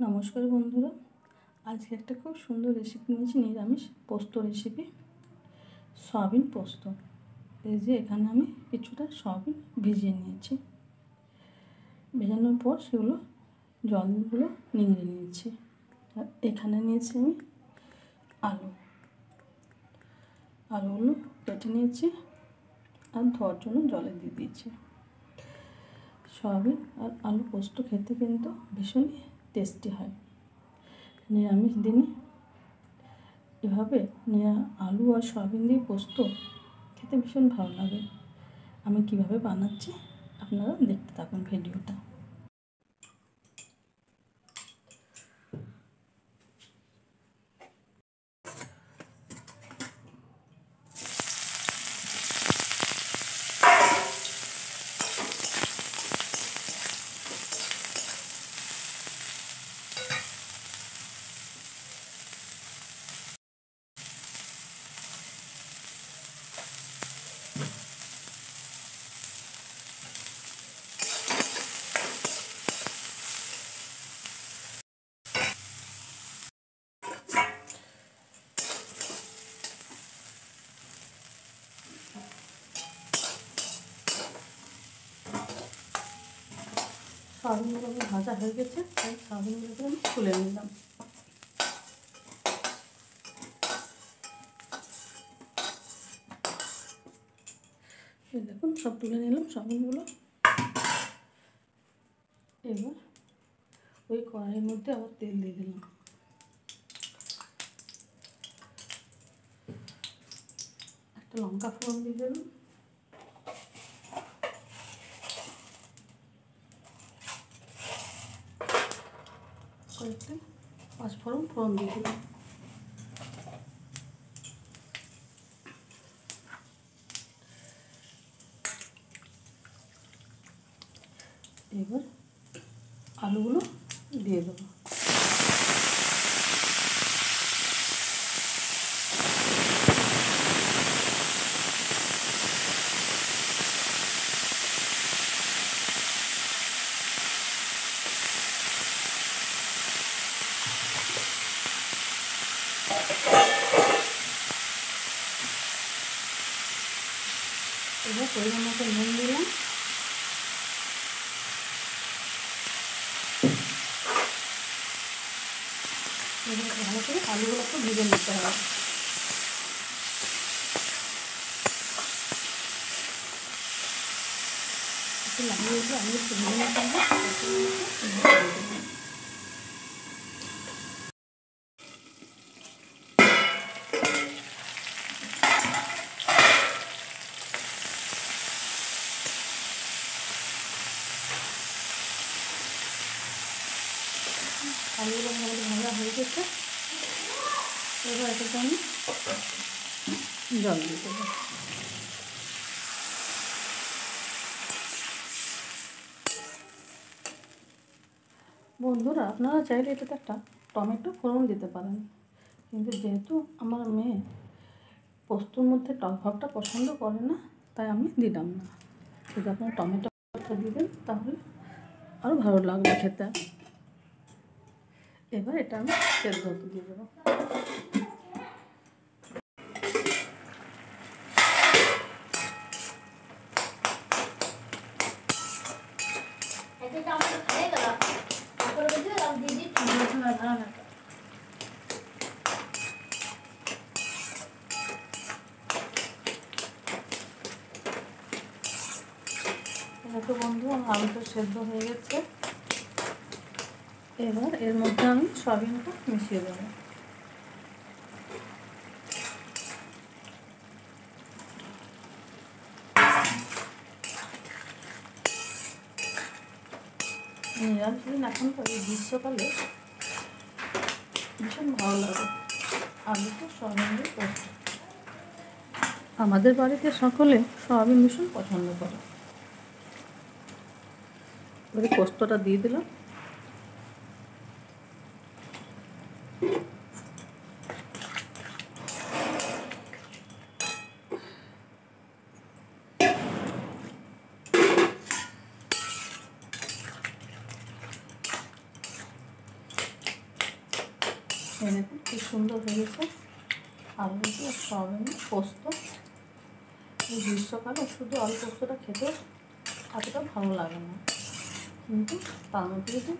নমস্কার বন্ধুরা, আজকে একটা খুব সুন্দর রেসিপি নিয়েছি, নিরামিষ পোস্ত রেসিপি, সয়াবিন পোস্ত। এই যে এখানে আমি কিছুটা সয়াবিন ভিজিয়ে নিয়েছি, ভেজানোর পর সেগুলো জলগুলো নিংড়ে নিয়েছি। আর এখানে নিয়েছি আমি আলুগুলো কেটে নিয়েছি আর ধোয়ার জন্য জলে দিয়ে দিয়েছি। সয়াবিন আর আলু পোস্ত খেতে কিন্তু ভীষণই টেস্টি হয়। নিরামিষ দিনে এভাবে আলু আর সয়াবিন দিয়ে পোস্ত খেতে ভীষণ ভালো লাগে। আমি কিভাবে বানাচ্ছি আপনারা দেখতে থাকুন ভিডিওটা। সয়াবিনগুলো ভাজা হয়ে গেছে, তাই সয়াবিনগুলোকে আমি তুলে নিলাম। দেখুন সব তুলে নিলাম সয়াবিনগুলো। এবার ওই কড়াইয়ের মধ্যে আবার তেল দিয়ে দিলাম। একটা লঙ্কা ফোড়ন দিয়ে দিলাম। কয়েকটা পাঁচফোড়ন দিয়ে দিলাম। এবার আলুগুলো দিয়ে দেবো। এবার পরিমাণ মতো নুন দিলাম। এবার ভালো করে আলুগুলোকে ভেজে নিতে হবে। একটু লাগিয়ে দিয়ে আমি একটু ভেজে নিতে হবে। আলুগুলো মোটামুটি ভাজা হয়ে গেছে। এবার এটাকে আমি জল দিয়ে দেবো। বন্ধুরা, আপনারা চাইলে এটাতে একটা টমেটো ফোড়ন দিতে পারেন, কিন্তু যেহেতু আমার মেয়ে পোস্তর মধ্যে টক ভাবটা পছন্দ করে না, তাই আমি দিলাম না। যদি আপনারা টমেটোটা দিয়ে দেন তাহলে আরও ভালো লাগবে খেতে। এবার এটা আমি সেদ্ধ হতে দিয়ে দেবো। তো বন্ধু, আলুটা সেদ্ধ হয়ে গেছে। এবার এর মধ্যে আমি সয়াবিনটা মিশিয়ে দেবো। নিরামিষ দিন এখনকার এই গ্রীষ্মকালে ভীষণ ভালো লাগে আলুটা সয়াবিন দিয়ে পোস্ত। আমাদের বাড়িতে সকলে সয়াবিন ভীষণ পছন্দ করে। এবারে পোস্তটা দিয়ে দিলাম। এই দেখুন কি সুন্দর হয়ে গেছে আলু দিয়ে সয়াবিন পোস্ত। এই গ্রীষ্মকালে শুধু আলু পোস্তটা খেতে এতটা ভালো লাগে না, কিন্তু তার মধ্যে যদি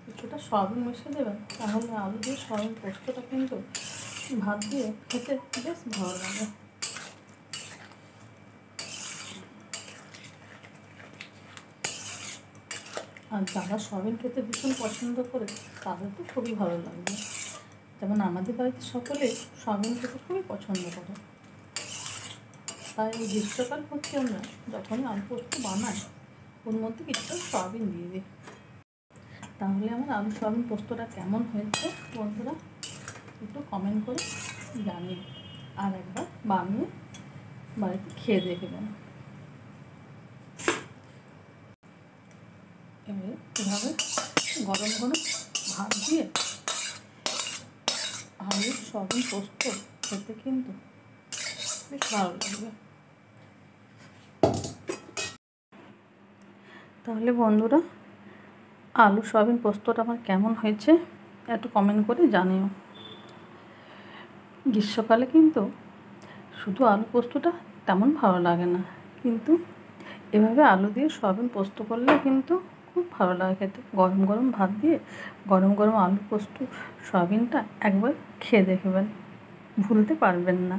কিছুটা সয়াবিন মিশিয়ে দেবেন তাহলে আলু দিয়ে সয়াবিন পোস্তটা কিন্তু ভাত দিয়ে খেতে বেশ ভালো লাগে। আর যারা সয়াবিন খেতে ভীষণ পছন্দ করে তাদের তো খুবই ভালো লাগবে। যেমন আমাদের বাড়িতে সকলে সয়াবিন খেতে খুবই পছন্দ করে, তাই গ্রীষ্মকাল হচ্ছে আমরা যখনই আলু পোস্ত বানাই ওর মধ্যে কিছুটা সয়াবিন দিয়ে দিই। তাহলে আমার আলু সয়াবিন পোস্তটা কেমন হয়েছে বন্ধুরা একটু কমেন্ট করে জানিয়ে আর একবার বানিয়ে বাড়িতে খেয়ে দেখবেন। এবারে এভাবে গরম গরম ভাত দিয়ে আলু সয়াবিন পোস্ত খেতে কিন্তু বেশ ভালো লাগবে। তাহলে বন্ধুরা আলু সয়াবিন পোস্তটা আমার কেমন হয়েছে একটু কমেন্ট করে জানিও। গ্রীষ্মকালে কিন্তু শুধু আলু পোস্তটা তেমন ভালো লাগে না, কিন্তু এভাবে আলু দিয়ে সয়াবিন পোস্ত করলে কিন্তু খুব ভালো লাগে খেতে। গরম গরম ভাত দিয়ে গরম গরম আলু পোস্ত সয়াবিনটা একবার খেয়ে দেখবেন, ভুলতে পারবেন না।